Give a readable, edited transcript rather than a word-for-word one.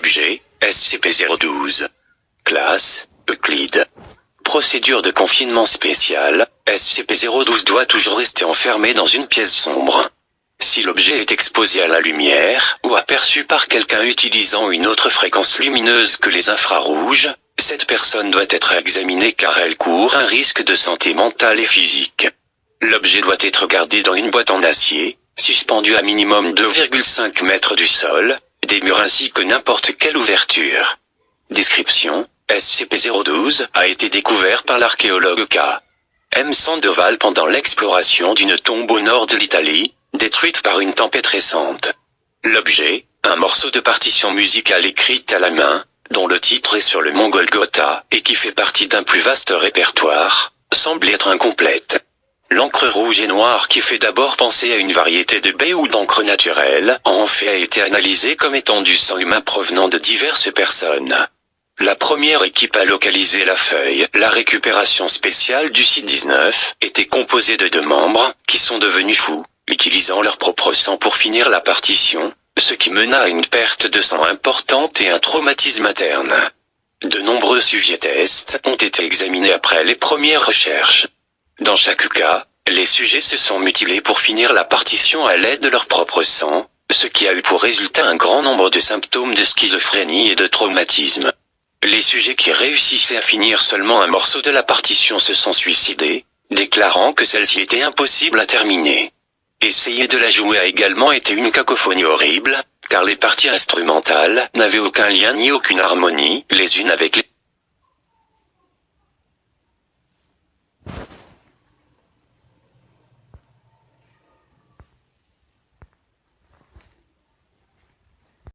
Objet, SCP-012. Classe, Euclide. Procédure de confinement spéciale, SCP-012 doit toujours rester enfermé dans une pièce sombre. Si l'objet est exposé à la lumière, ou aperçu par quelqu'un utilisant une autre fréquence lumineuse que les infrarouges, cette personne doit être examinée car elle court un risque de santé mentale et physique. L'objet doit être gardé dans une boîte en acier, suspendu à minimum 2,5 mètres du sol, des murs ainsi que n'importe quelle ouverture. Description: SCP-012 a été découvert par l'archéologue K. M. Sandoval pendant l'exploration d'une tombe au nord de l'Italie, détruite par une tempête récente. L'objet, un morceau de partition musicale écrite à la main, dont le titre est sur le mont Golgotha et qui fait partie d'un plus vaste répertoire, semble être incomplète. L'encre rouge et noire qui fait d'abord penser à une variété de baies ou d'encre naturelle, en fait a été analysée comme étant du sang humain provenant de diverses personnes. La première équipe à localiser la feuille, la récupération spéciale du site 19, était composée de 2 membres, qui sont devenus fous, utilisant leur propre sang pour finir la partition, ce qui mena à une perte de sang importante et un traumatisme interne. De nombreux sujets tests ont été examinés après les premières recherches. Dans chaque cas, les sujets se sont mutilés pour finir la partition à l'aide de leur propre sang, ce qui a eu pour résultat un grand nombre de symptômes de schizophrénie et de traumatisme. Les sujets qui réussissaient à finir seulement un morceau de la partition se sont suicidés, déclarant que celle-ci était impossible à terminer. Essayer de la jouer a également été une cacophonie horrible, car les parties instrumentales n'avaient aucun lien ni aucune harmonie les unes avec les